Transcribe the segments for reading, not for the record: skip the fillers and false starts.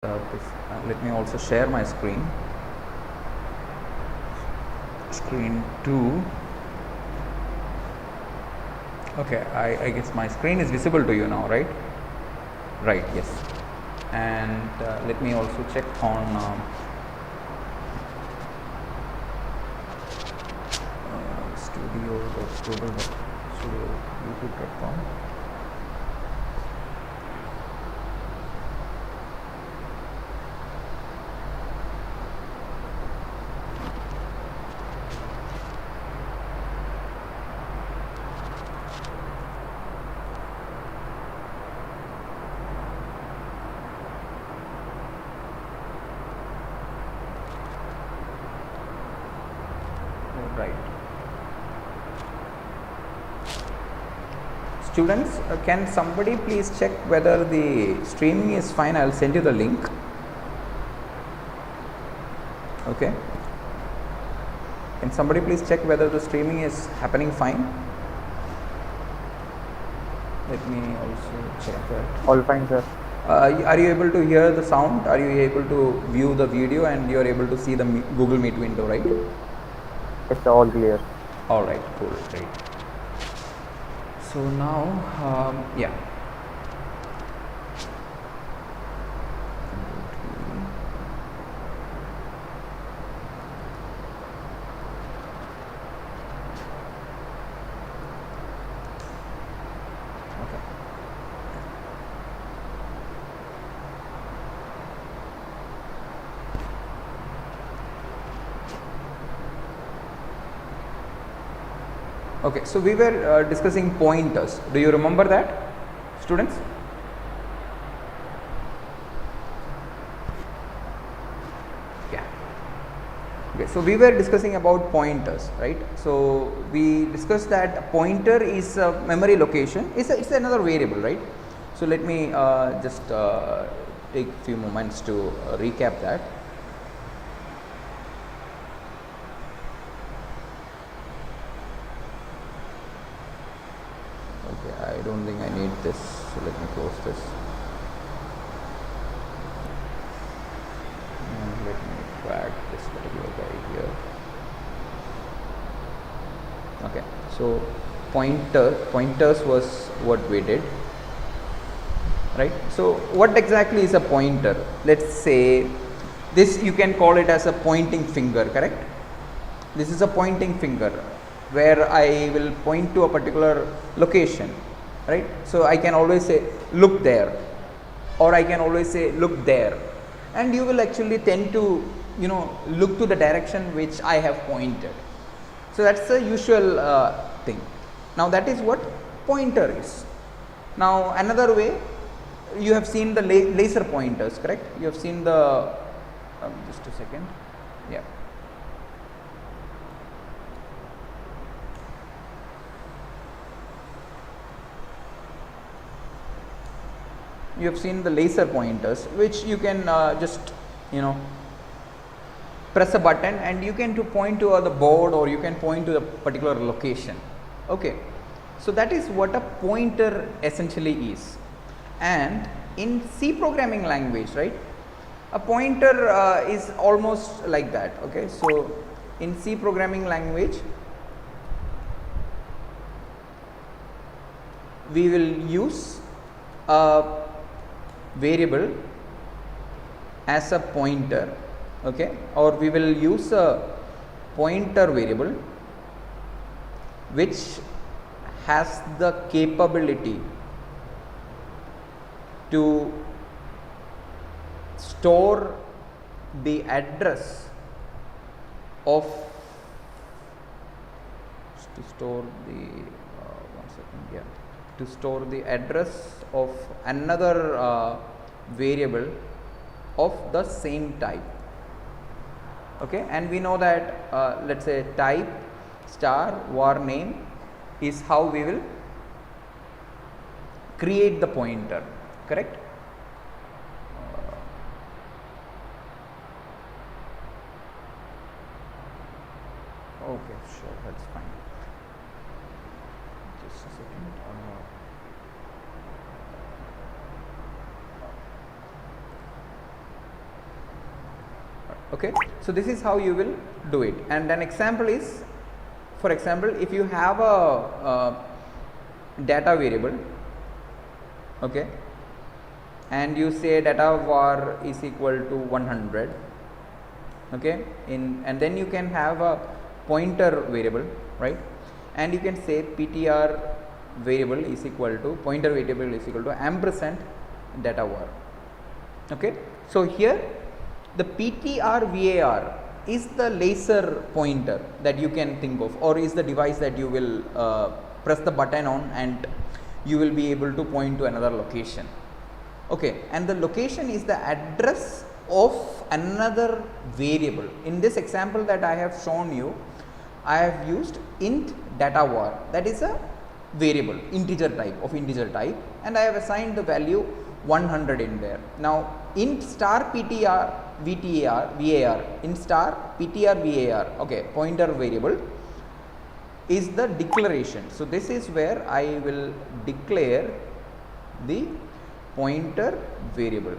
Let me also share my screen. Screen 2. Okay, I guess my screen is visible to you now, right? Right, yes. And let me also check on studio.youtube.com. Right. Students, can somebody please check whether the streaming is fine? I'll send you the link. Okay. Can somebody please check whether the streaming is happening fine? Let me also check that. All fine, sir. Are you able to hear the sound? Are you able to view the video and you are able to see the Google Meet window, right? It's all clear. All right, cool, great. So now, yeah. Okay, so we were discussing pointers. Do you remember that, students? Yeah. Okay, so we were discussing about pointers, right? So we discussed that a pointer is a memory location. It's another variable, right? So let me just take a few moments to recap that. I don't think I need this, so let me close this and let me drag this particular guy here. Okay, so pointers was what we did, right? So what exactly is a pointer? Let's say this, you can call it as a pointing finger, correct? This is a pointing finger where I will point to a particular location, right? So I can always say look there, or I can always say look there, and you will actually tend to look to the direction which I have pointed. So that's the usual thing. Now that is what pointer is. Now another way, you have seen the laser pointers, correct? You have seen the just a second, yeah. You have seen the laser pointers, which you can just press a button and you can point to the board, or you can point to the particular location. Okay, so that is what a pointer essentially is. And in C programming language, right, a pointer is almost like that. Okay, so in C programming language, we will use a variable as a pointer, okay, or we will use a pointer variable which has the capability to store the address of to store the address of another variable of the same type. Okay, and we know that let's say type star var name is how we will create the pointer, correct? Okay, sure, that's fine. Just a second. Okay, so this is how you will do it. And an example is, for example, if you have a data variable, okay, and you say data var is equal to 100, okay, and then you can have a pointer variable, right, and you can say ptr variable is equal to pointer variable is equal to ampersand data var. Okay, so here the ptr var is the laser pointer that you can think of, or is the device that you will press the button on and you will be able to point to another location. Okay, and the location is the address of another variable. In this example that I have shown you, I have used int data var, that is a variable, integer type, and I have assigned the value 100 in there. Now int star ptr var, int star ptr var, okay, pointer variable is the declaration. So this is where I will declare the pointer variable,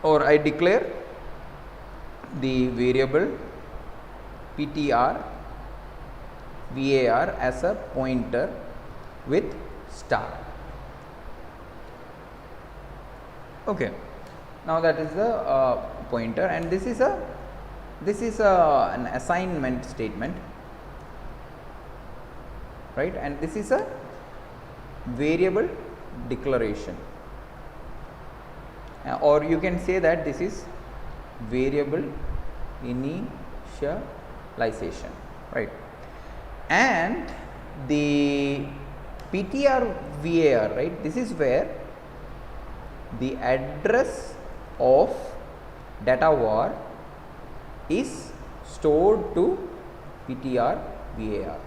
or I declare the variable ptr var as a pointer with star. Okay, now that is the pointer, and this is an assignment statement, right, and this is a variable declaration, or you can say that this is variable initialization, right, and the ptr var, right, this is where the address of data var is stored to ptr var,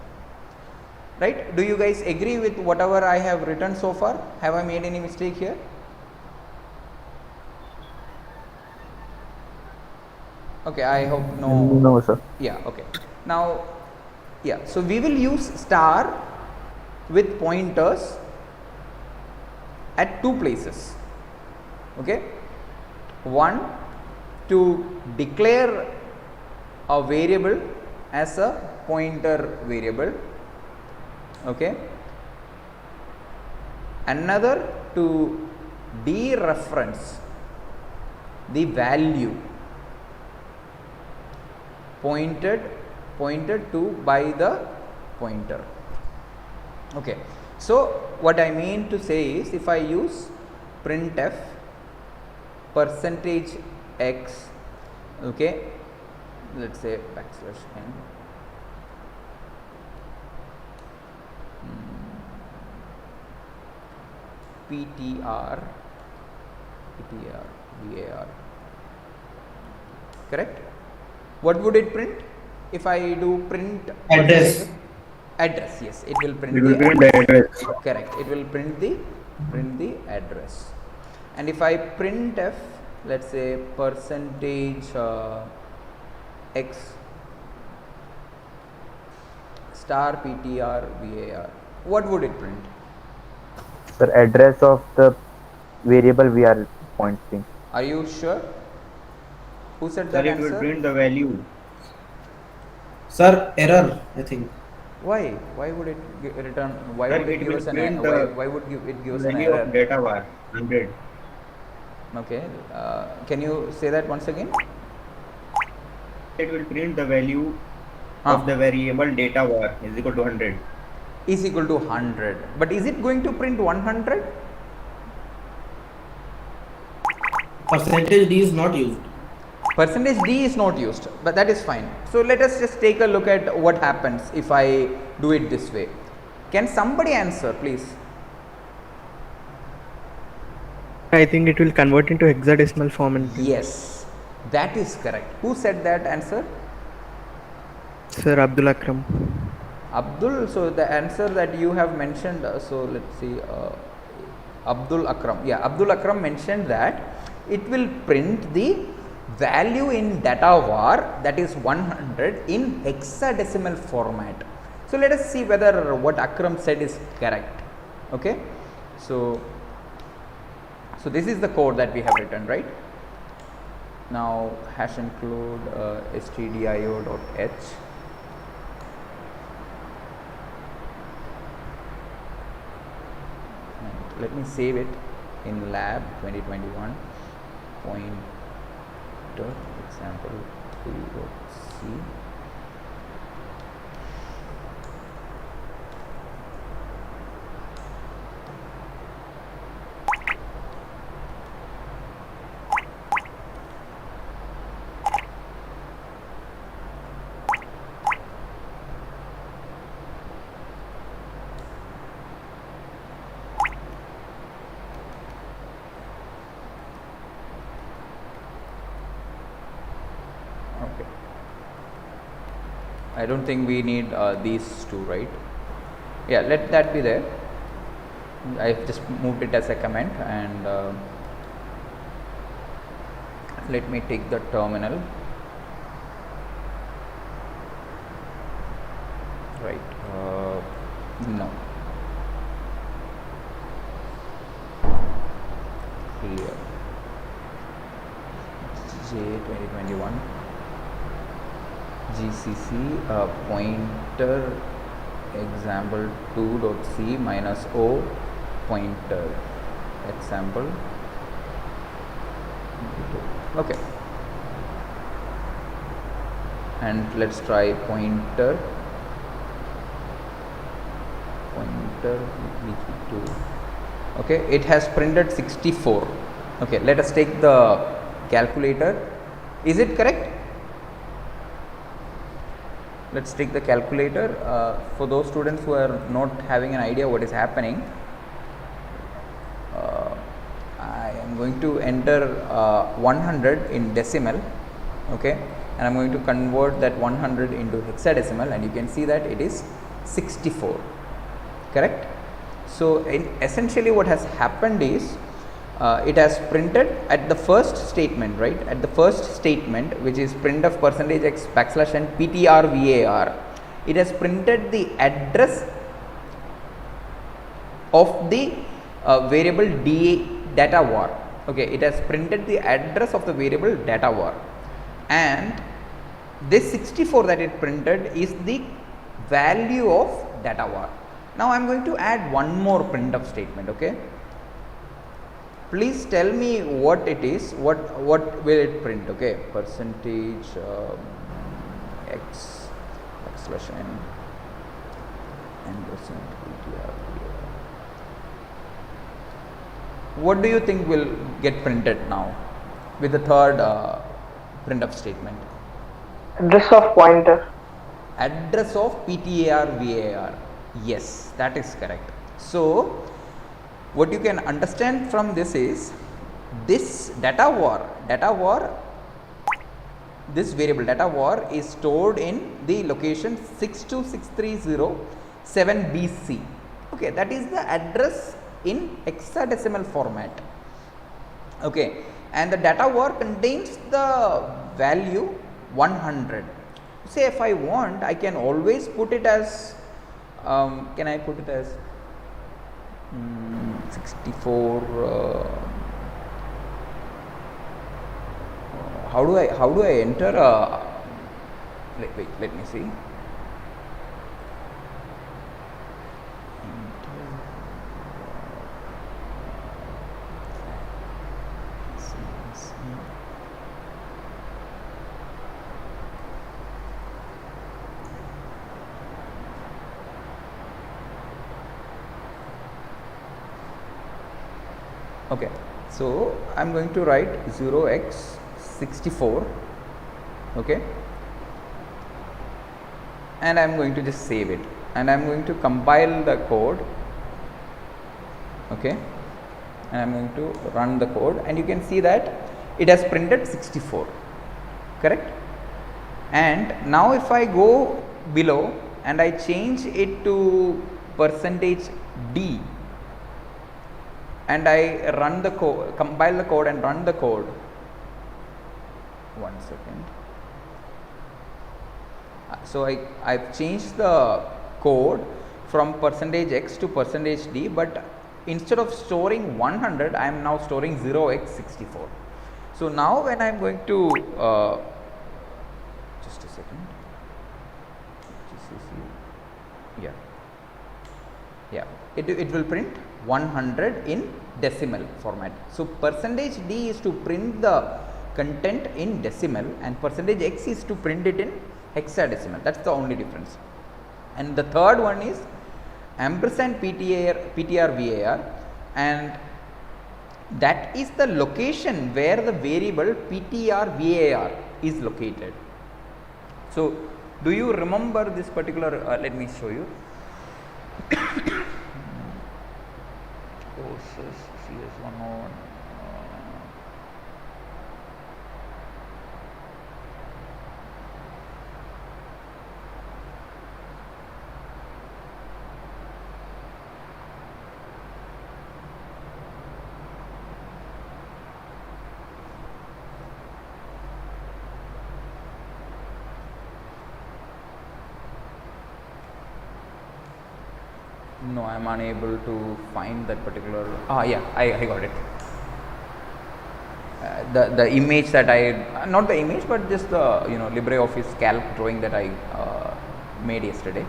right. Do you guys agree with whatever I have written so far? Have I made any mistake here? Okay, I hope no. No, sir. Yeah, okay. Now, yeah, so we will use star with pointers at two places. Okay, one, to declare a variable as a pointer variable, okay, another to dereference the value pointed to by the pointer. Okay, so what I mean to say is, if I use printf percentage x, okay, let's say backslash n, ptr var, correct, what would it print if I do print Address. address? Yes, it will print It will the print the address. correct, it will print the address. And if I printf, let's say percentage x star ptr var, what would it print? The address of the variable we are pointing. Are you sure? Who said Sir, that it will answer? print the value. Sir, error, I think. Why would it return, why Sir, would it it give will us an print why would it give us an value error? of data var 100. Okay, can you say that once again? It will print the value Huh. of the variable data var is equal to 100. Is equal to 100, but is it going to print 100? Percentage D is not used. Percentage d is not used, but that is fine. So let us just take a look at what happens if I do it this way. Can somebody answer, please? I think it will convert into hexadecimal form and print. Yes, that is correct. Who said that answer? Sir Abdul Akram. Abdul. So the answer that you have mentioned, so let's see, Abdul Akram. Yeah, Abdul Akram mentioned that it will print the value in data var, that is 100, in hexadecimal format. So let us see whether what Akram said is correct. Okay, so this is the code that we have written, right? Now hash include stdio.h. And let me save it in lab 2021 pointer example 3.c. Okay, I don't think we need these two, right? Yeah, let that be there. I've just moved it as a comment, and let me take the terminal. Right, no, clear. J 2021 GCC pointer example 2.c minus o pointer example. Okay, and let's try pointer to. Okay, it has printed 64. Okay, let us take the calculator. Is it correct? Let's take the calculator. For those students who are not having an idea what is happening, I am going to enter 100 in decimal, okay, and I am going to convert that 100 into hexadecimal, and you can see that it is 64, correct? So essentially what has happened is it has printed at the first statement, right? At the first statement, which is printf %x \n ptr var, it has printed the address of the variable data var. Okay, it has printed the address of the variable data var, and this 64 that it printed is the value of data var. Now I am going to add one more printf statement. Okay, please tell me what it is, what will it print? Okay, percentage x \n and percent ptr. What do you think will get printed now with the third printf statement? Address of pointer. Address of ptr var. Yes, that is correct. So what you can understand from this is this data var, this variable data var is stored in the location 62630-7BC. Okay, that is the address in hexadecimal format. Okay, and the data var contains the value 100. Say if I want, I can always put it as can I put it as 64? How do I enter? Wait, let me see. Okay, so I am going to write 0x64, okay, and I am going to just save it, and I am going to compile the code, okay, and I am going to run the code, and you can see that it has printed 64, correct? And now if I go below and I change it to %d, and I run the code, compile the code and run the code. 1 second. So I've changed the code from %x to %d, but instead of storing 100, I am now storing 0x64. So now when I am going to just a second, GCC, it will print 100 in decimal format. So percentage D is to print the content in decimal and percentage X is to print it in hexadecimal. That's the only difference. And the third one is ampersand PTR VAR, and that is the location where the variable PTR VAR is located. So do you remember this particular, let me show you. Courses CS101. No, I am unable to find that particular. Yeah, I got it. The image that I, not the image, but just the LibreOffice calc drawing that I made yesterday.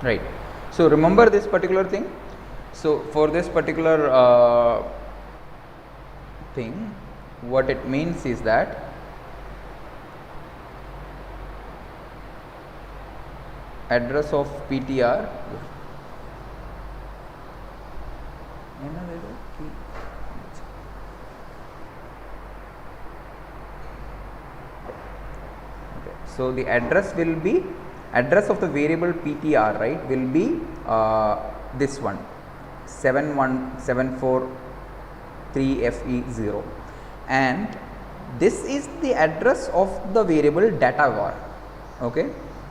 Right. So remember this particular thing. So for this particular thing, what it means is that address of PTR so the address will be, address of the variable PTR, right, will be this one, 71743FE0, and this is the address of the variable data var. Okay,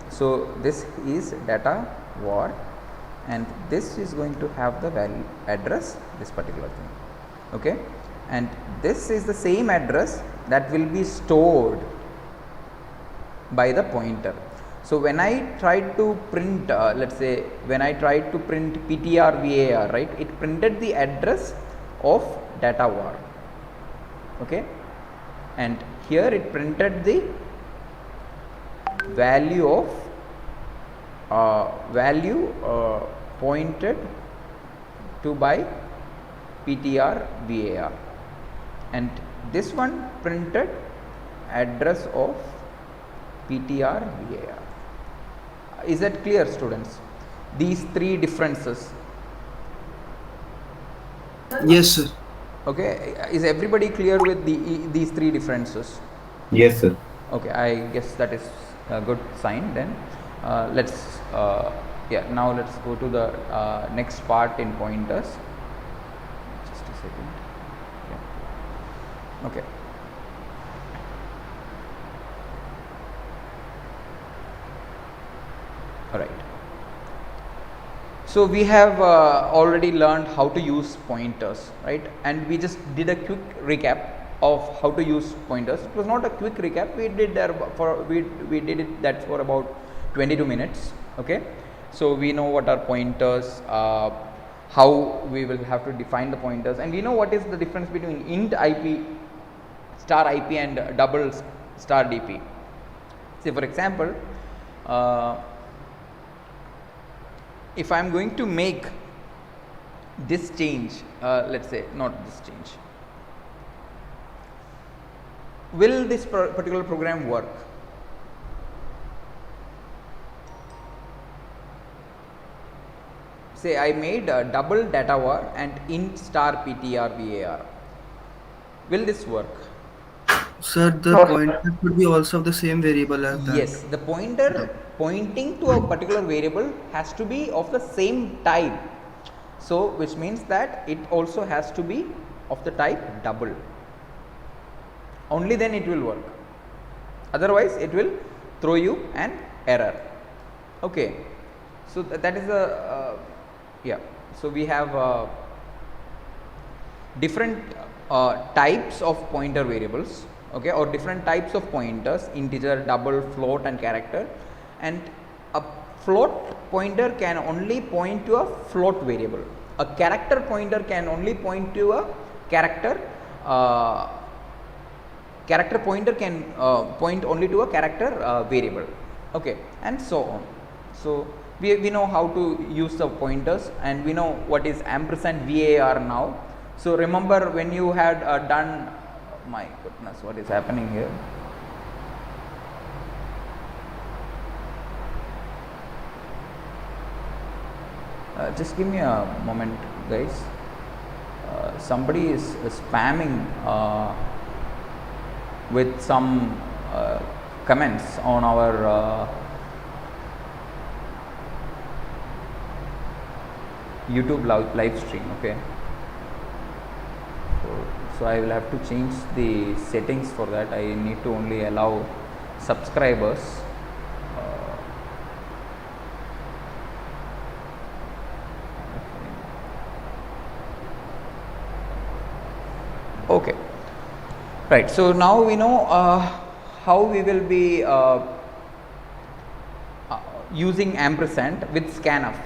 so this is data var, and this is going to have the value address, this particular thing. Okay, and this is the same address that will be stored by the pointer. So when I tried to print, let's say when I tried to print PTR VAR, right, it printed the address of data var. Okay, and here it printed the value of pointed to by PTR VAR, and this one printed address of PTR VAR. Is that clear, students? These three differences. Yes, sir. Okay, is everybody clear with these three differences? Yes, sir. Okay, I guess that is a good sign then. Let's now let's go to the next part in pointers. Just a second. Yeah. Okay. All right. So we have already learned how to use pointers, right? And we just did a quick recap of how to use pointers. It was not a quick recap. We did we did it that for about 22 minutes. Okay. So we know what are pointers, how we will have to define the pointers, and we know what is the difference between int IP, star IP, and double star DP. Say for example, if I am going to make this change, let's say not this change, will this particular program work? Say I made a double data var and int star PTR VAR. Will this work? Sir, the No, sir. pointer could be also of the same variable as that. Yes, the pointer pointing to a particular variable has to be of the same type. So which means that it also has to be of the type double. Only then it will work. Otherwise it will throw you an error. Okay. So that is a so we have different types of pointer variables. okay, or different types of pointers: integer, double, float and character. And a float pointer can only point to a float variable. A character pointer can only point to a character. Character pointer can point only to a character variable, okay, and so on. So we know how to use the pointers, and we know what is ampersand VAR now. So remember when you had done, my goodness, what is happening here? Just give me a moment, guys. Somebody is spamming with some comments on our YouTube live stream, okay. So I will have to change the settings for that. I need to only allow subscribers. Okay, right. So now we know how we will be using ampersand with scanf,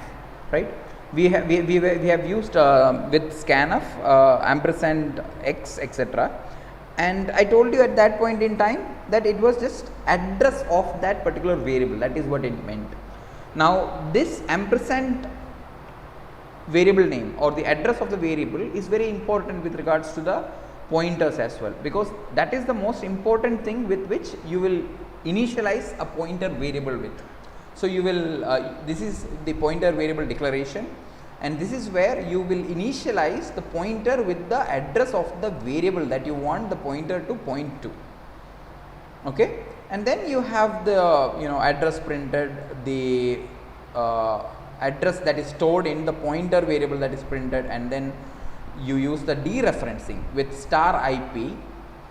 right? We have used with scanf ampersand x, etc. And I told you at that point in time that it was just address of that particular variable. That is what it meant. Now this ampersand variable name or the address of the variable is very important with regards to the pointers as well, because that is the most important thing with which you will initialize a pointer variable with. So you will this is the pointer variable declaration, and this is where you will initialize the pointer with the address of the variable that you want the pointer to point to, okay. And then you have the address printed, the address that is stored in the pointer variable that is printed, and then you use the dereferencing with star IP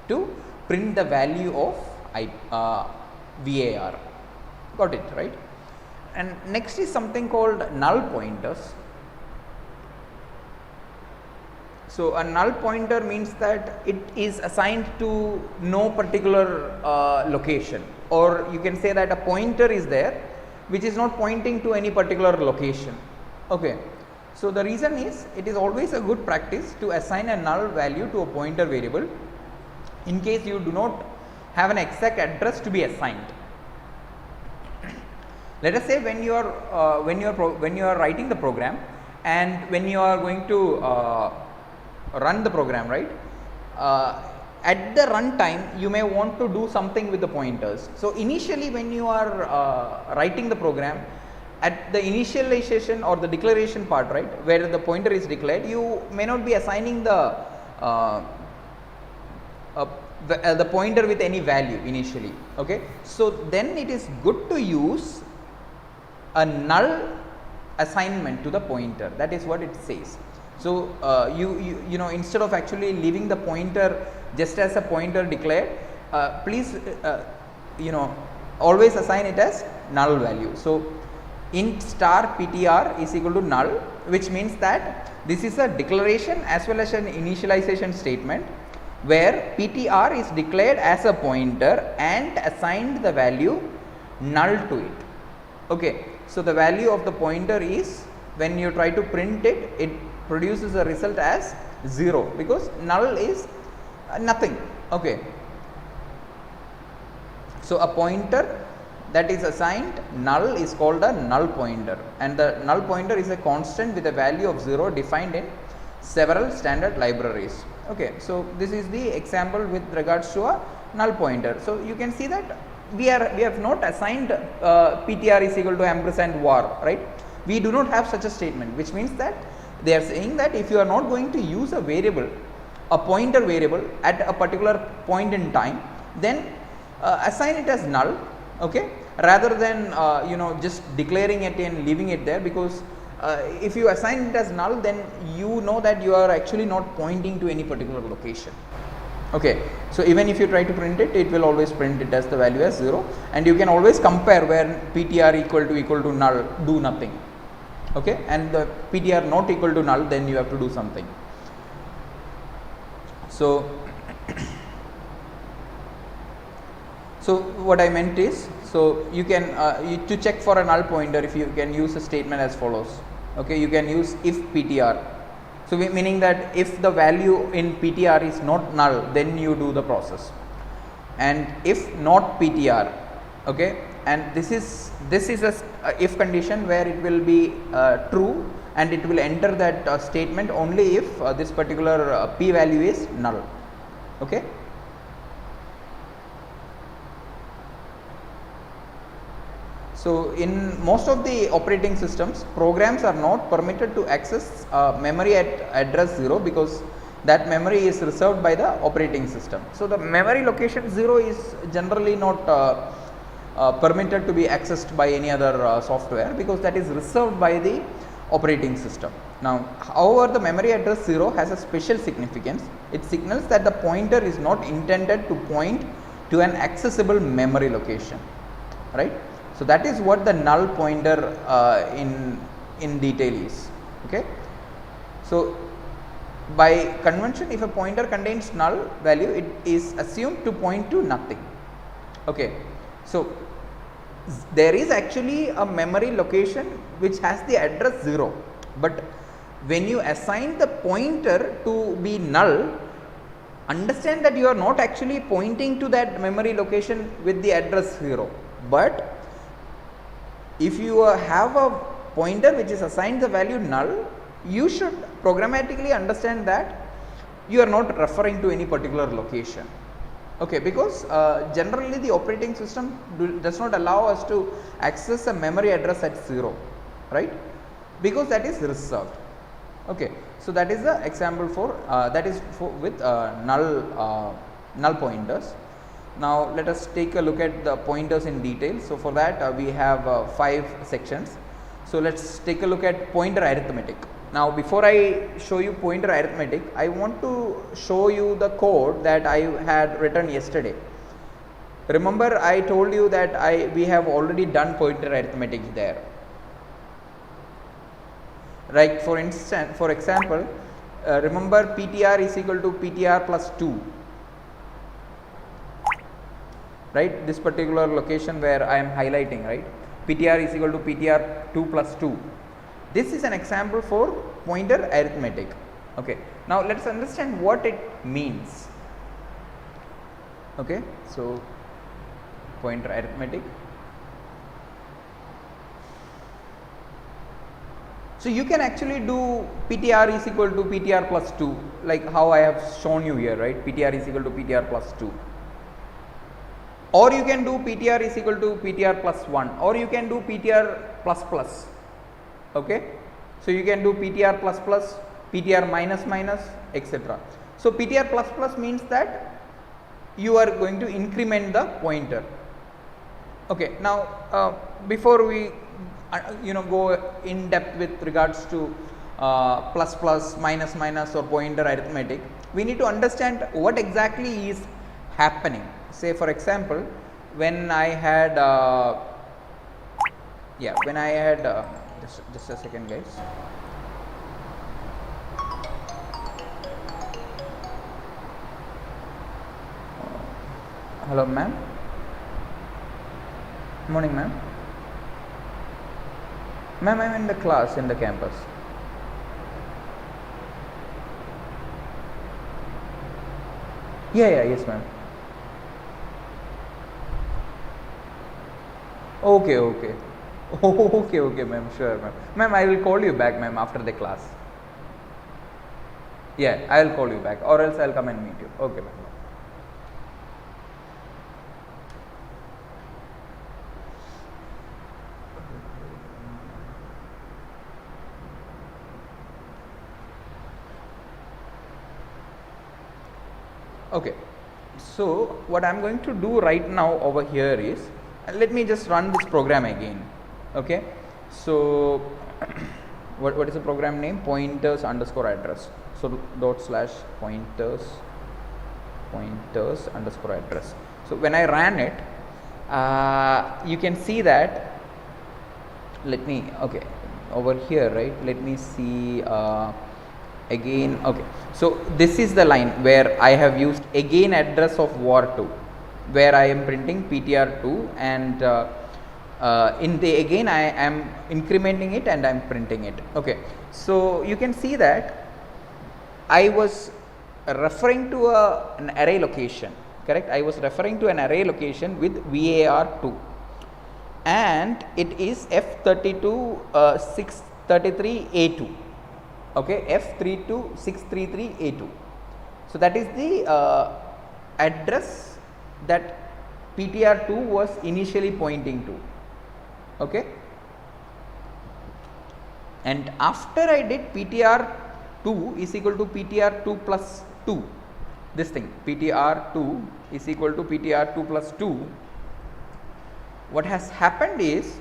to print the value of VAR. Got it, right? And next is something called null pointers. So a null pointer means that it is assigned to no particular location, or you can say that a pointer is there which is not pointing to any particular location, okay. So the reason is, it is always a good practice to assign a null value to a pointer variable in case you do not have an exact address to be assigned. Let us say when you are writing the program, and when you are going to run the program, right, at the runtime you may want to do something with the pointers. So initially when you are writing the program, at the initialization or the declaration part, right, where the pointer is declared, you may not be assigning the pointer with any value initially, okay. So then it is good to use a null assignment to the pointer. That is what it says. So you know, instead of actually leaving the pointer just as a pointer declared, please always assign it as null value. So int star ptr is equal to null, which means that this is a declaration as well as an initialization statement where ptr is declared as a pointer and assigned the value null to it, okay. So the value of the pointer is, when you try to print it, it produces a result as 0, because null is nothing, okay. So a pointer that is assigned null is called a null pointer, and the null pointer is a constant with a value of 0 defined in several standard libraries, okay. So this is the example with regards to a null pointer. So you can see that we have not assigned ptr is equal to ampersand var, right. We do not have such a statement, which means that they are saying that if you are not going to use a variable, a pointer variable at a particular point in time, then assign it as null, okay, rather than just declaring it and leaving it there, because if you assign it as null, then you know that you are actually not pointing to any particular location, okay. So even if you try to print it, it will always print it as the value as 0, and you can always compare where ptr equal to null, do nothing, okay, and the ptr not equal to null, then you have to do something. So So what I meant is, so you can to check for a null pointer, if you can use a statement as follows. Okay, you can use if ptr. So meaning that if the value in ptr is not null, then you do the process, and if not ptr, okay, and this is a if condition where it will be true, and it will enter that statement only if this particular p value is null. Okay. So in most of the operating systems, programs are not permitted to access memory at address 0, because that memory is reserved by the operating system. So the memory location 0 is generally not permitted to be accessed by any other software, because that is reserved by the operating system. Now, however, the memory address 0 has a special significance. It signals that the pointer is not intended to point to an accessible memory location, right? So that is what the null pointer in detail is. Okay. So by convention, if a pointer contains null value, it is assumed to point to nothing. Okay. So there is actually a memory location which has the address 0, but when you assign the pointer to be null, understand that you are not actually pointing to that memory location with the address 0, but if you have a pointer which is assigned the value null, you should programmatically understand that you are not referring to any particular location. Okay, because generally the operating system does not allow us to access a memory address at 0, right, because that is reserved. Okay, so that is the example for that is for with null pointers. Now let us take a look at the pointers in detail. So for that we have 5 sections. So let us take a look at pointer arithmetic. Now before I show you pointer arithmetic, I want to show you the code that I had written yesterday. Remember, I told you that we have already done pointer arithmetic there. Right, for instance, for example, remember ptr is equal to ptr plus 2. Right, this particular location where I am highlighting, right, ptr is equal to ptr 2 plus 2. This is an example for pointer arithmetic. Okay, now let us understand what it means. Okay, so pointer arithmetic. So you can actually do ptr is equal to ptr plus 2, like how I have shown you here, right, ptr is equal to ptr plus 2. Or you can do ptr is equal to ptr plus 1, or you can do ptr plus plus. Okay, so you can do ptr plus plus, ptr minus minus, etc. So ptr plus plus means that you are going to increment the pointer. Okay, now before we go in depth with regards to plus plus, minus minus, or pointer arithmetic, we need to understand what exactly is happening. Say for example, when I had just a second, guys. Hello, ma'am. Morning, ma'am. Ma'am, I'm in the class in the campus. Yes, ma'am. Okay, ma'am, sure, ma'am. Ma'am, I will call you back, ma'am, after the class. Yeah, I will call you back, or else I'll come and meet you. Okay, ma'am. Okay, so what I'm going to do right now over here is, let me just run this program again. Okay, so what is the program name? Pointers underscore address. So dot slash pointers underscore address. So when I ran it, you can see that, over here, right, let me see again. Okay, so this is the line where I have used again address of var2. where I am printing ptr2, and in the again I am incrementing it and I am printing it. Okay, so you can see that I was referring to an array location, correct? I was referring to an array location with var2, and it is f32 633a2. Okay, f32 633a2. So that is the address that ptr2 was initially pointing to. Okay, and after I did ptr2 is equal to ptr2 plus 2, this thing ptr2 is equal to ptr2 plus 2, what has happened is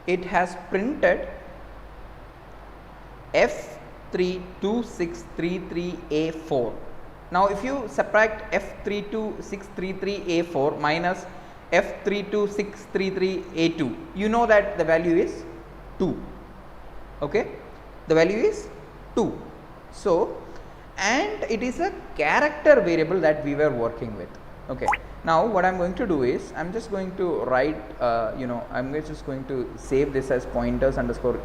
it has printed f32633a4. Now if you subtract f32633a4 minus f32633a2, you know that the value is 2. Okay, the value is 2. So, and it is a character variable that we were working with. Okay, now what I am going to do is I am just going to write I am just going to save this as pointers underscore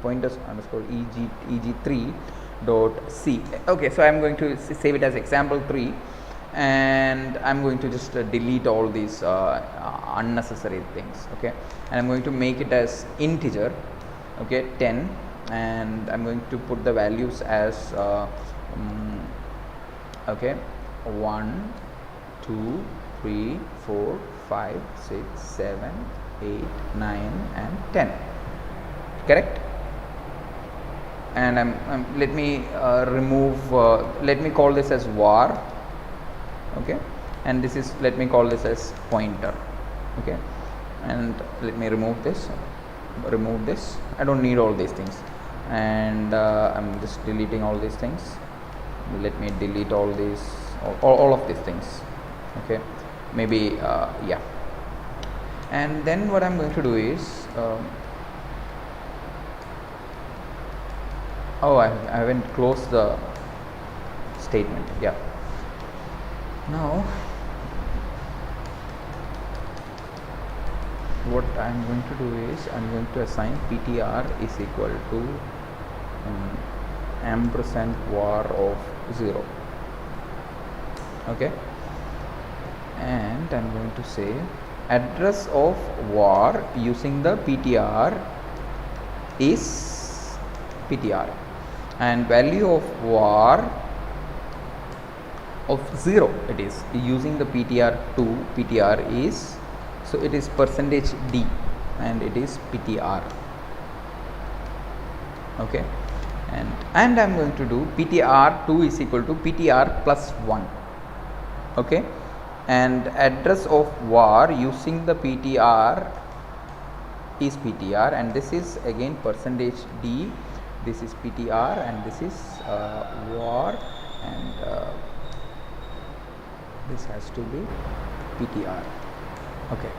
pointers underscore eg3 dot c. Okay, so I am going to save it as example 3, and I am going to just delete all these unnecessary things. Okay, and I am going to make it as integer, okay, 10, and I am going to put the values as okay, 1 2 3 4 5 6 7 8 9 and 10, correct? And let me remove let me call this as var. Okay, and this is, let me call this as pointer. Okay, and let me remove this, I don't need all these things, and I'm just deleting all these things. Let me delete all these, all of these things. Okay, maybe yeah, and then what I'm going to do is I haven't closed the statement. Yeah, now what I'm going to do is I'm going to assign ptr is equal to ampersand var of 0. Okay, and I'm going to say address of var using the ptr is ptr, and value of var of 0, it is using the ptr is, so it is percentage %d and it is ptr. Okay, and I'm going to do ptr2 is equal to ptr plus 1. Okay, and address of var using the ptr is ptr, and this is again percentage %d, this is ptr, and this is var, and this has to be ptr. Okay,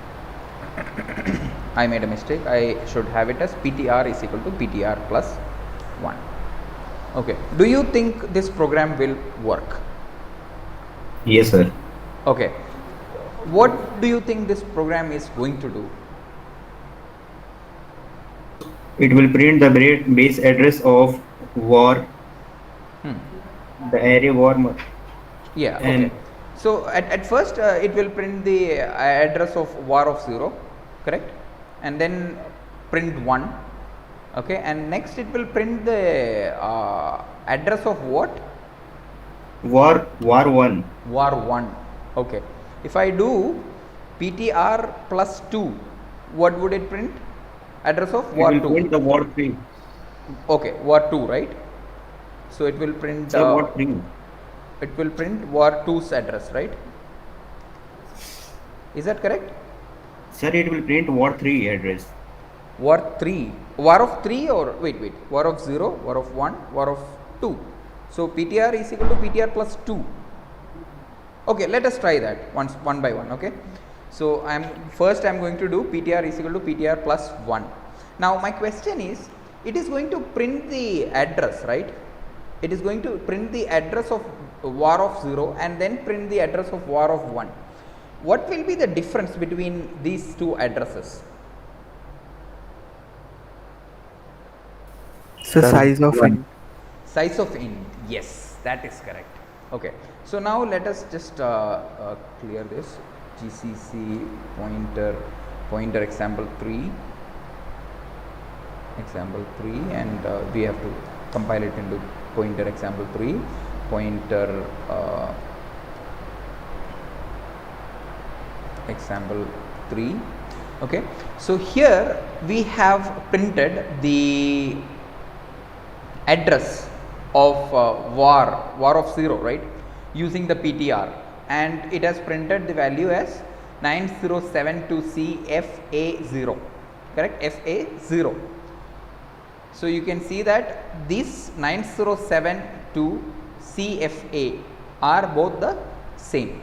I made a mistake, I should have it as ptr is equal to ptr plus 1. Okay, do you think this program will work? Yes, sir. Okay, what do you think this program is going to do? It will print the base address of var, the array var. Yeah, And okay. So at first it will print the address of var of 0, correct? And then print 1. Okay, and next it will print the address of what? var 1. var 1. Okay, if I do ptr plus 2, what would it print? Address of It var will 2. print the var 3. Okay, var 2, right? So it will print Sir, var 3. it will print var 2's address, right? Is that correct? Sir, it will print var 3 address. Var 3, var of 3, or wait, var of 0, var of 1, var of 2. So ptr is equal to ptr plus 2. Okay, let us try that one by one. Okay, so I'm going to do ptr is equal to ptr plus 1. Now my question is, it is going to print the address, right? It is going to print the address of var of 0 and then print the address of var of 1. What will be the difference between these two addresses? So Sir, size of one. int. Size of int, yes, that is correct. Okay, so now let us just clear this. GCC pointer example 3 and we have to compile it into pointer example 3 pointer example 3. Okay, so here we have printed the address of var of 0, right, using the PTR, and it has printed the value as 9072CFA0, correct, FA0. So you can see that these 9072CFA are both the same,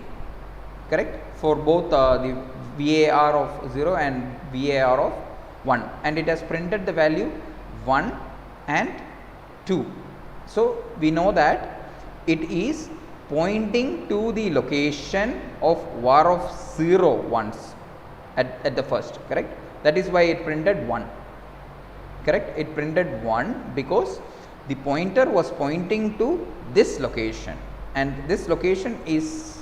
correct, for both the VAR of 0 and VAR of 1, and it has printed the value 1 and 2. So we know that it is pointing to the location of var of 0 once at the first, correct. That is why it printed 1, correct. It printed 1 because the pointer was pointing to this location, and this location is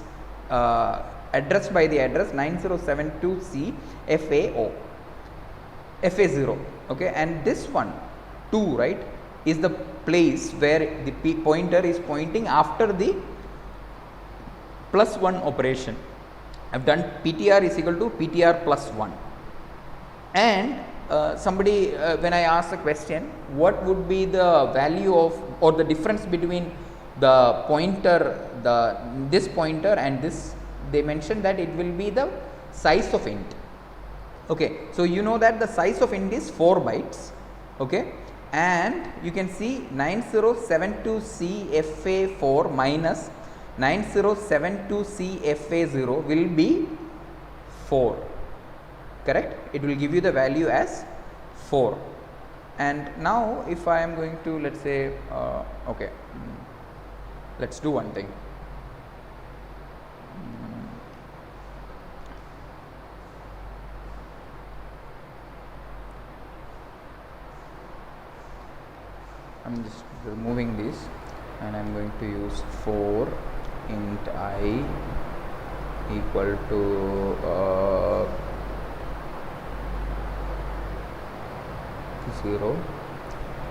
addressed by the address 9072C FA0, okay, and this one 2, right, is the place where the pointer is pointing after the plus 1 operation. I have done PTR is equal to PTR plus 1, and somebody when I asked the question what would be the value of or the difference between the pointer, this pointer and this, they mentioned that it will be the size of int. Okay, so you know that the size of int is 4 bytes, okay, and you can see 9072CFA4 minus 9072CFA0 will be 4, correct. It will give you the value as 4. And now if I am going to, let's say okay, let's do one thing. I'm just removing this and I'm going to use 4 int I equal to 0,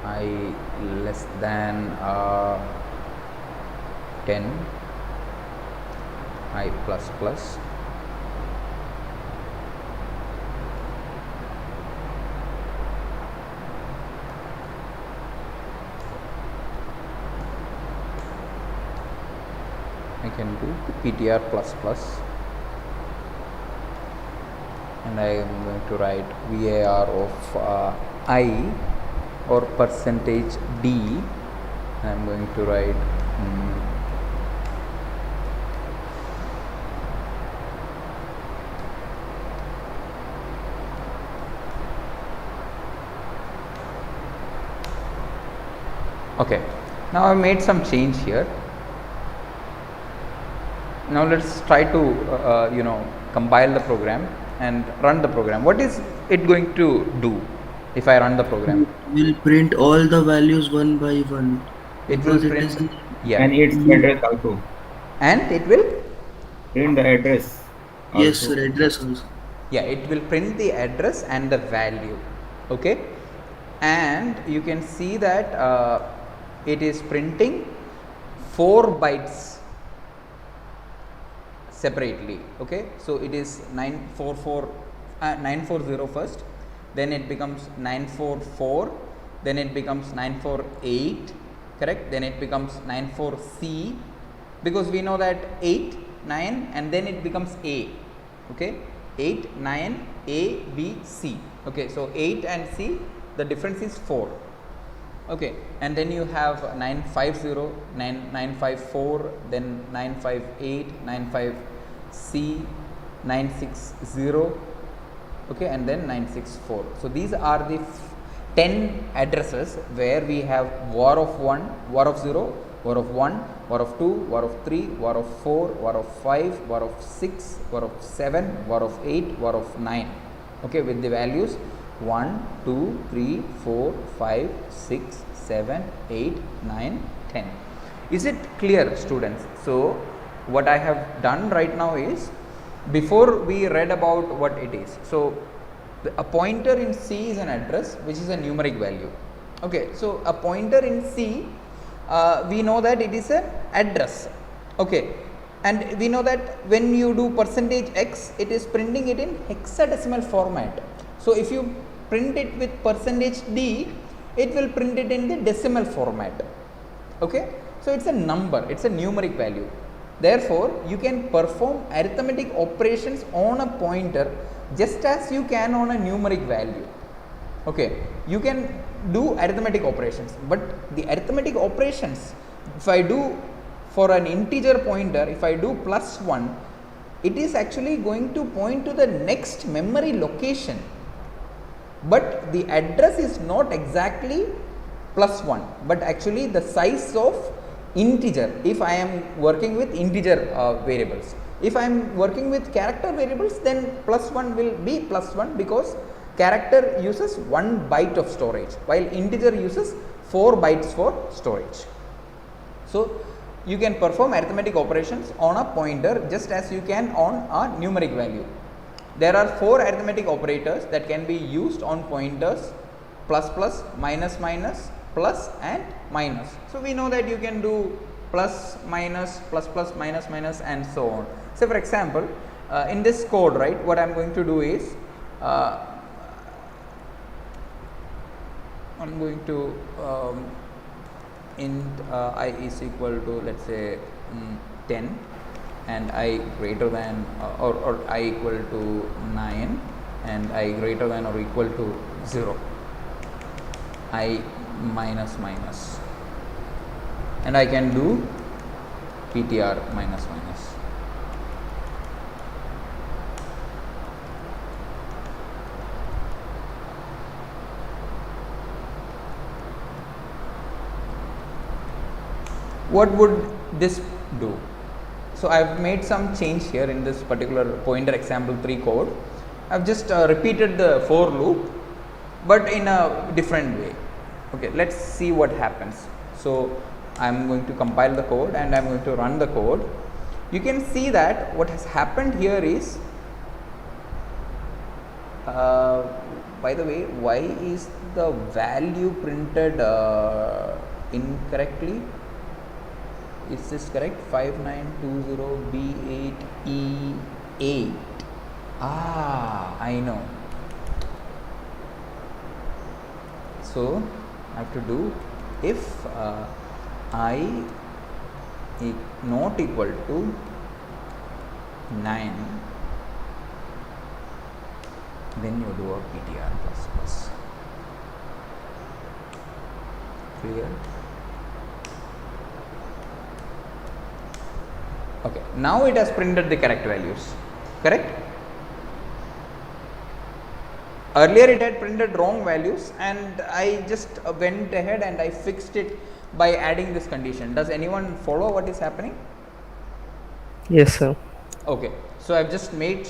I less than 10, I plus plus, I can do PTR plus plus, and I am going to write VAR of I or percentage D. I am going to write okay. Now I have made some change here. Now let's try to compile the program and run the program. What is it going to do if I run the program? Will print all the values one by one. It will Because it print, is yeah, And its address also. and it will, Print the address. yes, also. sir, address also. yeah, it will print the address and the value, okay, and you can see that it is printing 4 bytes separately, okay. So it is 940 first, then it becomes 944, then it becomes 948, correct, then it becomes 94C, because we know that 8, 9 and then it becomes A, okay, 8, 9, A, B, C, okay. So 8 and C, the difference is 4, okay, and then you have 950, 954, then 958, 95C, 960, okay, and then 964. So these are the 10 addresses where we have var of 1, var of 0, var of 1, var of 2, var of 3, var of 4, var of 5, var of 6, var of 7, var of 8, var of 9. Okay, with the values 1, 2, 3, 4, 5, 6, 7, 8, 9, 10. Is it clear, students? So what I have done right now is, before we read about what it is, so a pointer in C is an address which is a numeric value. Okay, so a pointer in C, we know that it is an address. Okay, and we know that when you do percentage x, it is printing it in hexadecimal format. So if you print it with percentage d, it will print it in the decimal format. Okay, so it's a number, it's a numeric value. Therefore you can perform arithmetic operations on a pointer just as you can on a numeric value. Okay, you can do arithmetic operations, but the arithmetic operations, if I do for an integer pointer, if I do +1, it is actually going to point to the next memory location, but the address is not exactly +1, but actually the size of integer if I am working with integer variables. If I am working with character variables, then +1 will be +1 because character uses 1 byte of storage while integer uses 4 bytes for storage. So you can perform arithmetic operations on a pointer just as you can on a numeric value. There are 4 arithmetic operators that can be used on pointers: plus plus, minus minus, plus and minus. So we know that you can do plus, minus, plus plus, minus minus, and so on. So for example, in this code, right, what I am going to do is, I am going to int I is equal to, let's say 10, and I greater than or I equal to 9, and I greater than or equal to 0, I minus minus, and I can do ptr minus minus. What would this do? So I have made some change here in this particular pointer example 3 code. I have just repeated the for loop, but in a different way. Okay, let's see what happens. So I am going to compile the code and I am going to run the code. You can see that what has happened here is, by the way, why is the value printed incorrectly? Is this correct? 5920B8E8. I know. So I have to do if I not equal to 9, then you do a ptr plus plus. Clear? Okay, now it has printed the correct values, correct? Earlier it had printed wrong values, and I just went ahead and I fixed it by adding this condition. Does anyone follow what is happening? Yes, sir. Okay, so I've just made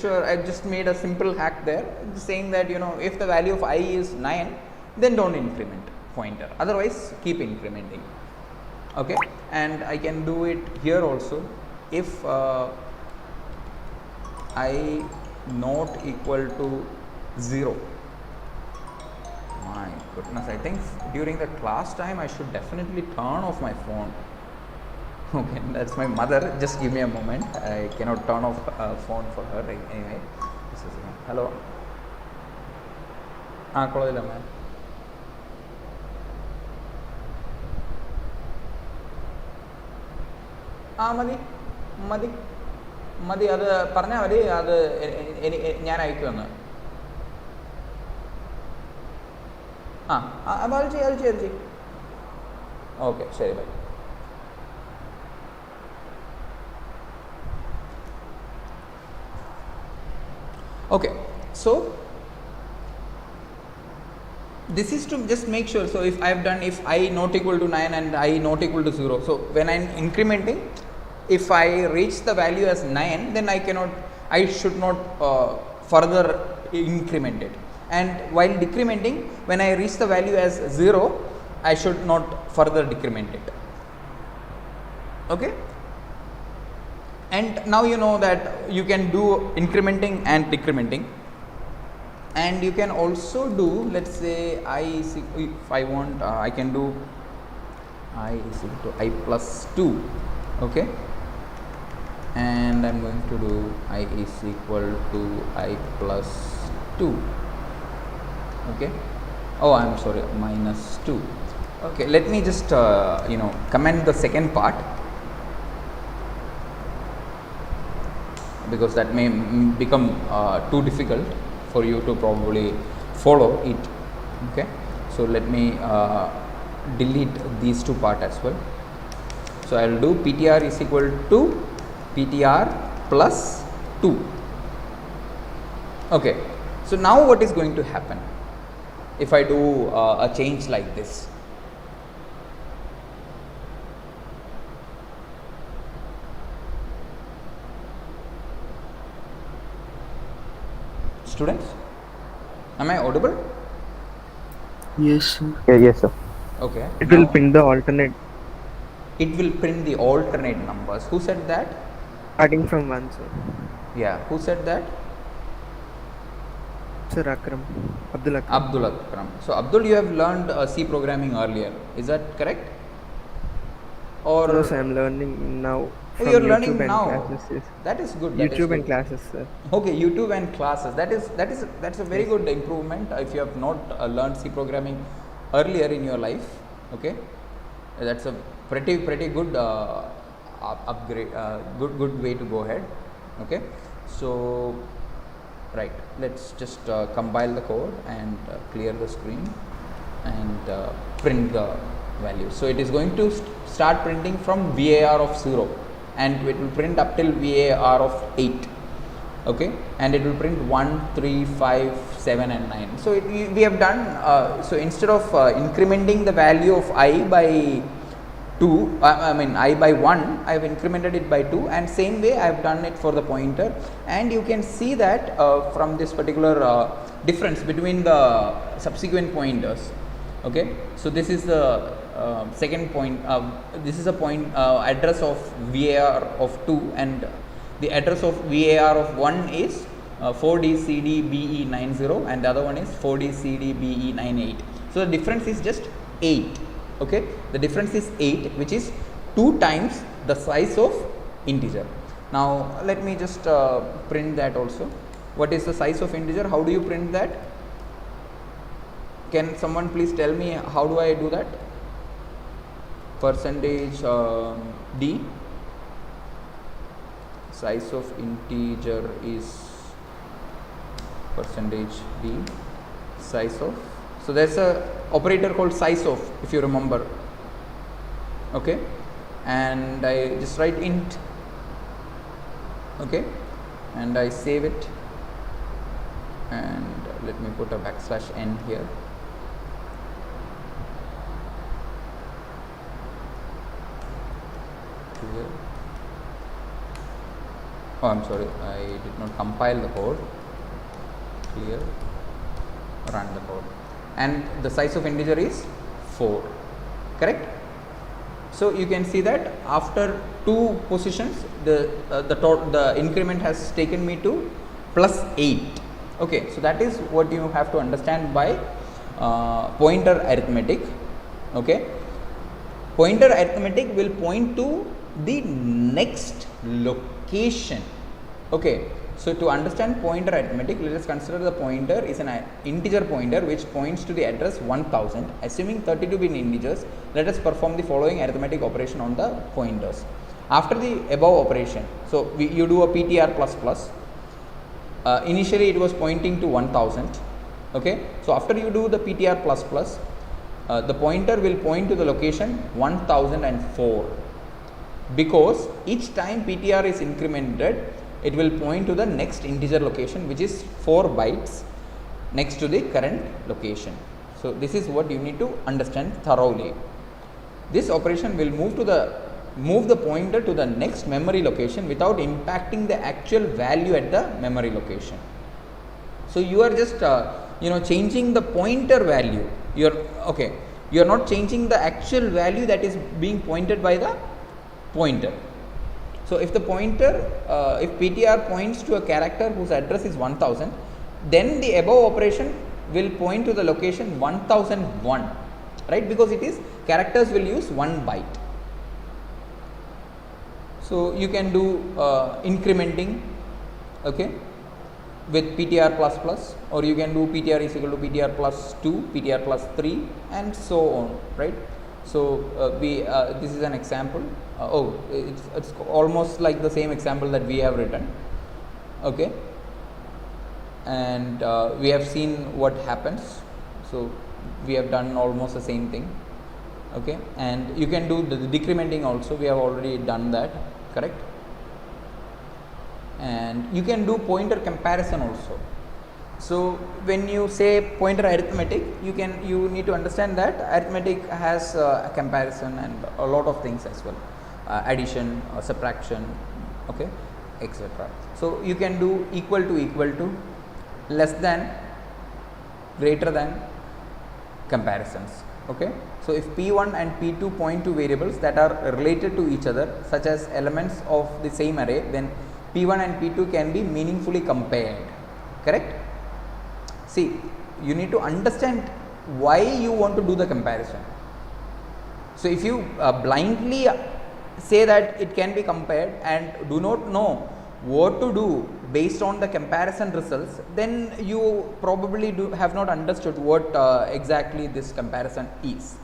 a simple hack there saying that, you know, if the value of I is 9, then don't increment pointer, otherwise keep incrementing. Okay, and I can do it here also. If I not equal to 0, my goodness, I think during the class time I should definitely turn off my phone. Okay, that's my mother. Just give me a moment. I cannot turn off phone for her anyway. This is hello. Close man. മതി മതി അത് പറഞ്ഞാൽ മതി, അത് ഞാൻ അയക്കുമെന്ന്. അത് ചെയ്യും. Okay, ശരി, by. Okay, so this is to just make sure. So if I have done, if I not equal to 9 and I not equal to 0, so when I am incrementing, if I reach the value as 9, then I should not further increment it, and while decrementing, when I reach the value as 0, I should not further decrement it. Okay, and now you know that you can do incrementing and decrementing, and you can also do, let's say if I want, I can do I is equal to I plus 2, okay, and I'm going to do I is equal to I plus 2, okay, oh I'm sorry, minus 2. Okay, let me just comment the second part, because that may become too difficult for you to probably follow it. Okay, so let me delete these two part as well. So I will do PTR is equal to PTR plus 2. Okay, so now what is going to happen if I do a change like this? Students, am I audible? Yes, sir. Yes, sir. Okay. It will now print the alternate it will print the alternate numbers. Who said that? starting from 1, sir. Yeah, who said that? Sir Akram. Abdul Akram. Abdul Akram. So Abdul, you have learned C programming earlier. Is that correct? Or No, sir, I'm learning now. oh, From you're YouTube learning and now. Classes, yes. That is good. That is YouTube and good. classes, sir. Okay, YouTube and classes. That's a very good improvement. If you have not learned C programming earlier in your life, okay, that's a pretty good upgrade. Good way to go ahead. Okay, so right, let's just compile the code and clear the screen and print the value. So it is going to start printing from VAR of 0, and it will print up till VAR of 8. Okay, and it will print 1, 3, 5, 7 and 9. So we have done, so instead of incrementing the value of I by 2, I by 1, I have incremented it by 2, and same way I have done it for the pointer. And you can see that from this particular difference between the subsequent pointers. Okay, so this is the second point, this is a point address of VAR of 2, and the address of VAR of 1 is 4DCDBE90, and the other one is 4DCDBE98. So the difference is just 8. Okay, the difference is 8, which is 2 times the size of integer. Now let me just print that also. What is the size of integer? How do you print that? Can someone please tell me how do I do that? Percentage D, size of integer is percentage D, size of, so there's a operator called size of, if you remember. Okay, and I just write int, okay, and I save it, and let me put a \n here. Clear. Oh, I'm sorry, I did not compile the code. Clear, run the code, and the size of integer is 4, correct? So you can see that after 2 positions, the increment has taken me to +8. Okay, so that is what you have to understand by pointer arithmetic. Okay, pointer arithmetic will point to the next location. Okay, so to understand pointer arithmetic, let us consider the pointer is an integer pointer which points to the address 1000. Assuming 32-bit integers, let us perform the following arithmetic operation on the pointers. After the above operation, so you do a PTR plus plus. Initially it was pointing to 1000. Okay, so after you do the PTR plus plus, the pointer will point to the location 1004, because each time PTR is incremented, it will point to the next integer location, which is 4 bytes next to the current location. So this is what you need to understand thoroughly. This operation will move the pointer to the next memory location without impacting the actual value at the memory location. So you are just changing the pointer value. You are not changing the actual value that is being pointed by the pointer. So if the pointer, if PTR points to a character whose address is 1000, then the above operation will point to the location 1001, right, because it is characters will use 1 byte. So you can do incrementing, okay, with PTR plus plus, or you can do PTR is equal to PTR plus 2, PTR plus 3, and so on, right. So this is an example. It's almost like the same example that we have written, okay, and we have seen what happens. So we have done almost the same thing, okay, and you can do the decrementing also. We have already done that, correct, and you can do pointer comparison also. So when you say pointer arithmetic, you need to understand that arithmetic has a comparison and a lot of things as well, addition, subtraction, okay, etc. So you can do equal to, less than, greater than comparisons, okay. So if P1 and P2 point to variables that are related to each other, such as elements of the same array, then P1 and P2 can be meaningfully compared, correct. See, you need to understand why you want to do the comparison. So if you blindly say that it can be compared and do not know what to do based on the comparison results, then you probably have not understood what exactly this comparison is,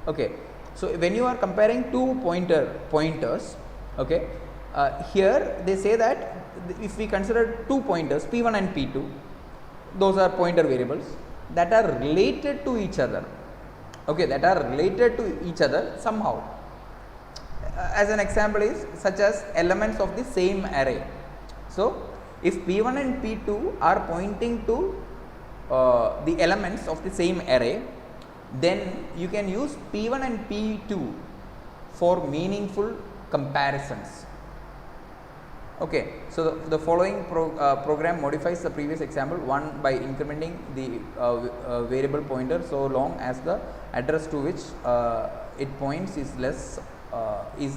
okay. So when you are comparing two pointers, okay, here they say that if we consider two pointers P1 and P2, those are pointer variables that are related to each other, okay, that are related to each other somehow. As an example is such as elements of the same array. So if P1 and P2 are pointing to the elements of the same array, then you can use P1 and P2 for meaningful comparisons, okay. So the following program modifies the previous example 1 by incrementing the variable pointer so long as the address to which it points is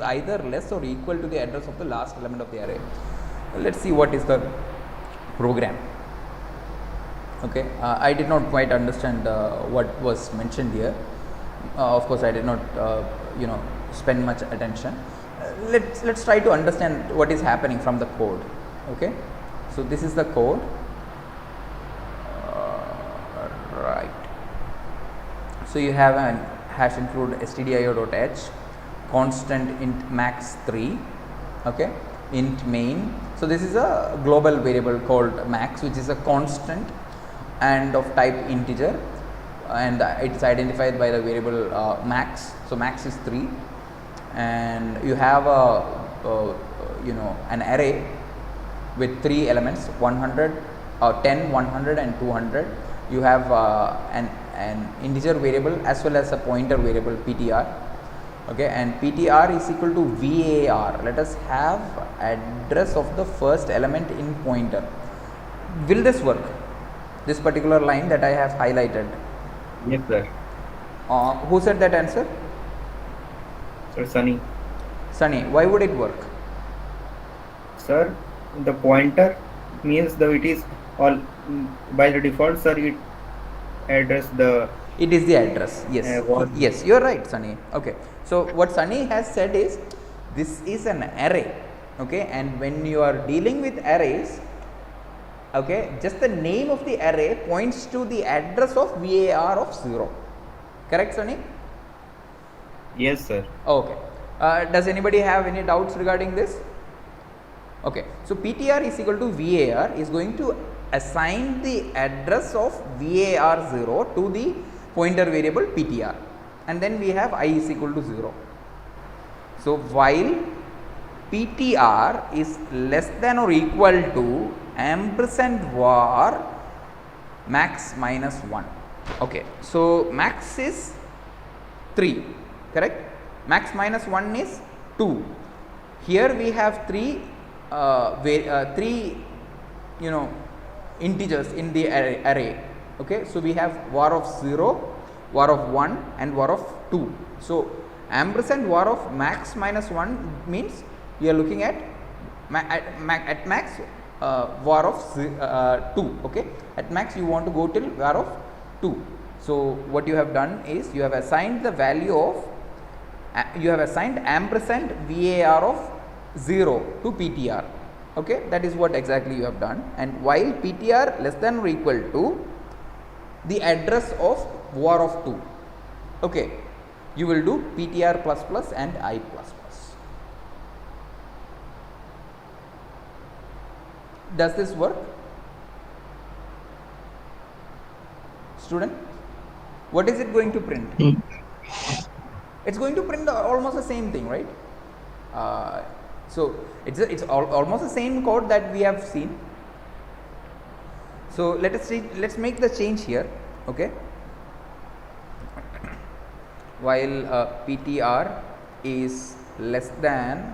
either less or equal to the address of the last element of the array. Let's see what is the program, okay. I did not quite understand what was mentioned here. Of course I did not spend much attention. Let's try to understand what is happening from the code, okay. So this is the code, right. So you have an hash include stdio.h, constant int max 3, okay, int main. So this is a global variable called max, which is a constant and of type integer, and it's identified by the variable max. So max is 3, and you have an array with 3 elements 100, 10, 100 and 200. You have an integer variable as well as a pointer variable PTR, okay, and PTR is equal to VAR. Let us have address of the first element in pointer. Will this work, this particular line that I have highlighted? Yes, sir. Who said that answer? Sir, Sunny. Sunny, why would it work? Sir, the pointer means that it is all by the default, sir, it address the. It is the address. Yes. Yes, you are right, Sunny. Okay. So what Sunny has said is this is an array, okay, and when you are dealing with arrays, okay, just the name of the array points to the address of VAR of 0. Correct, Sunny? Yes, sir. Okay. Does anybody have any doubts regarding this? Okay. So PTR is equal to VAR is going to assign the address of VAR 0 to the pointer variable PTR, and then we have I is equal to 0. So while PTR is less than or equal to ampersand var max minus 1. Okay, so max is 3, correct? Max minus 1 is 2. Here we have three integers in the array. Okay, so we have var of 0, var of 1 and var of 2. So ampersand var of max minus 1 means you are looking at max var of 2. Okay, at max you want to go till var of 2. So what you have done is you have assigned the value of you have assigned ampersand var of 0 to ptr. Okay, that is what exactly you have done, and while ptr less than or equal to the address of var of 2. Okay, you will do ptr plus plus and I plus plus. Does this work, student? What is it going to print? It's going to print almost the same thing, right? So it's almost the same code that we have seen. So let us see, let's make the change here. Okay, while ptr is less than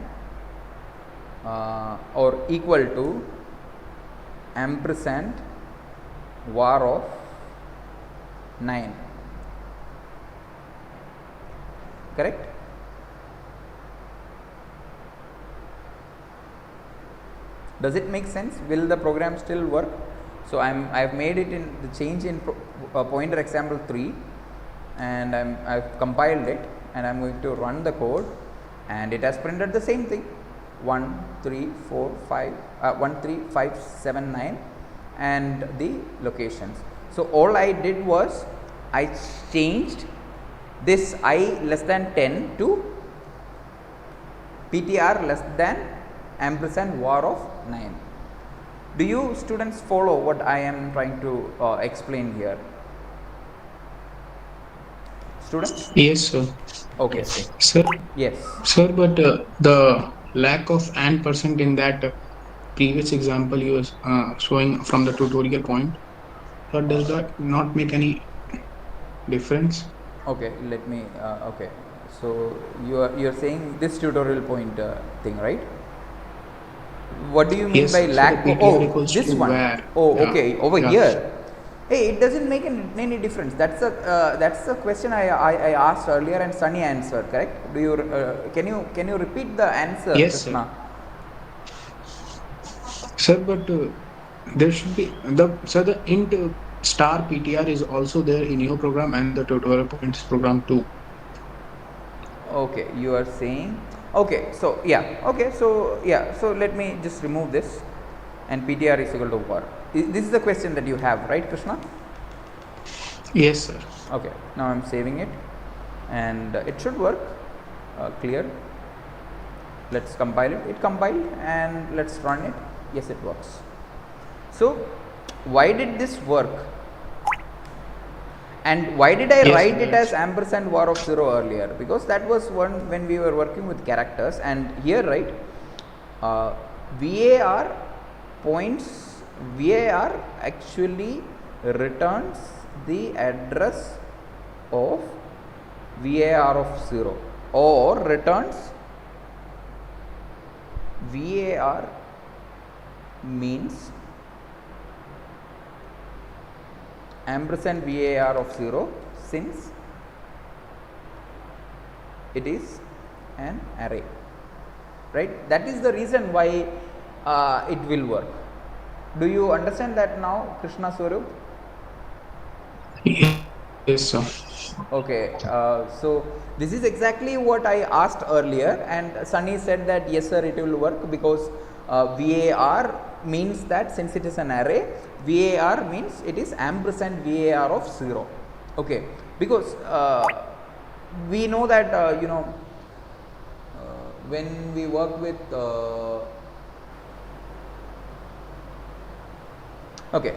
or equal to ampersand var of 9, correct? Does it make sense? Will the program still work? So I have made it in the change in pointer example 3, and I've compiled it, and I'm going to run the code, and it has printed the same thing: 1 3 4 5 1 3 5 7 9 and the locations. So all I did was I changed this I less than 10 to ptr less than ampersand var of 9. Do you students follow what I am trying to explain here? Students? Yes, sir. Okay. Sir, Yes. sir, but the lack of and percent in that previous example you was showing from the tutorial point, so does that not make any difference? Okay, let me okay, so you're saying this tutorial point thing, right? What do you mean Yes, by so lack? the PTR Oh, equals this to one. where? Oh, Yeah. okay, over Yeah. here. Hey, it doesn't make any difference. That's a question I asked earlier and Sunny answered. Correct? Do you can you repeat the answer, Yes, sir. Krishna? Sir, but there should be the int star PTR is also there in your program and the tutorial points program too. Okay, you are saying, okay, so yeah, okay, so yeah, so let me just remove this, and ptr is equal to var. This is the question that you have, right, Krishna? Yes, sir. Okay, now I'm saving it, and it should work. Clear. Let's compile it. It compiled, and let's run it. Yes, it works. So why did this work? And why did I Yes, write it yes. as ampersand var of 0 earlier? Because that was one when we were working with characters, and here, right, var points, var actually returns the address of var of 0, or returns var means ampersand var of 0, since it is an array, right? That is the reason why it will work. Do you understand that now, Krishna Swarup? Yes, sir. Okay, so this is exactly what I asked earlier, and Sunny said that yes sir, it will work, because var means that since it is an array, var means it is ampersand var of 0. Okay, because we know that when we work with okay,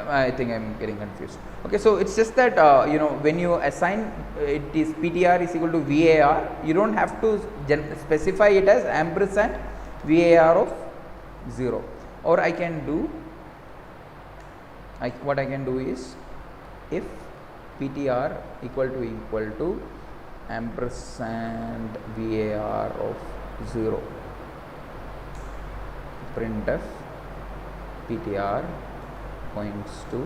I think I'm getting confused. Okay, so it's just that when you assign it is ptr is equal to var, you don't have to specify it as ampersand var of 0, or I can do what I can do is, if ptr equal to ampersand var of 0. Printf ptr points to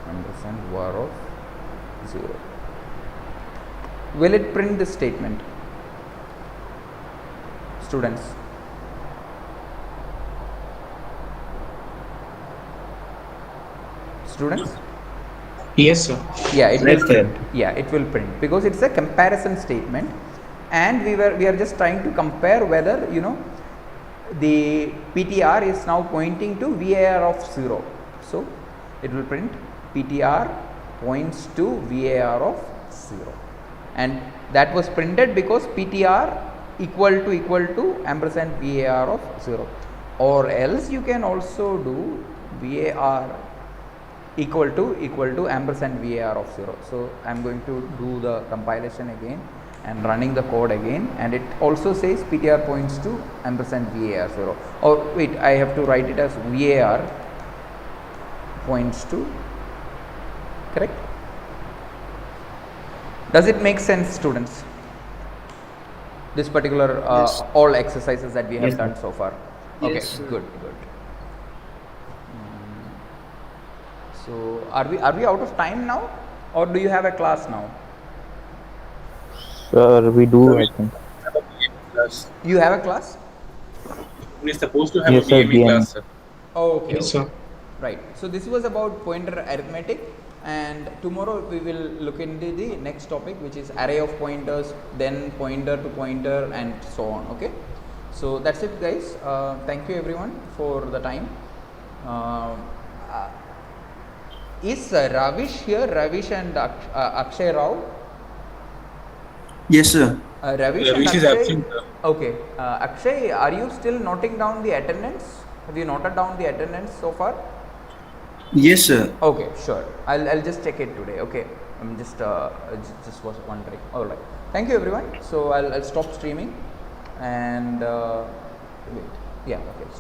ampersand var of 0. Will it print this statement, students? Students? Yes, sir. Yeah, it will Yes, sir. print. Yeah, it will print because it's a comparison statement, and we are just trying to compare whether the PTR is now pointing to VAR of 0. So it will print PTR points to VAR of 0, and that was printed because PTR equal to ampersand VAR of 0, or else you can also do VAR equal to ampersand VAR of 0. So I am going to do the compilation again and running the code again, and it also says PTR points to ampersand VAR 0. Or wait, I have to write it as VAR points to, correct? Does it make sense, students? This particular Yes. all exercises that we have Yes, done sir. so far. Okay, Yes, sir. good. So are we out of time now, or do you have a class now? Sir, we do, I think. Have a BME class. You have a class? We're supposed to have Yes, a sir, BME BME. class, sir. Oh, okay. Yes, sir. Right. So this was about pointer arithmetic, and tomorrow we will look into the next topic, which is array of pointers, then pointer to pointer, and so on. Okay. So that's it, guys. Thank you everyone for the time. Is Ravish here? Ravish and Akshay Rao? Yes, sir. Ravish and Ravish is Akshay. absent, sir. Okay. Akshay, are you still noting down the attendance? Have you noted down the attendance so far? Yes, sir. Okay, sure. I'll just check it today. Okay. I'm just was wondering. All right. Thank you everyone. So I'll stop streaming and wait. Yeah. Okay. Stop.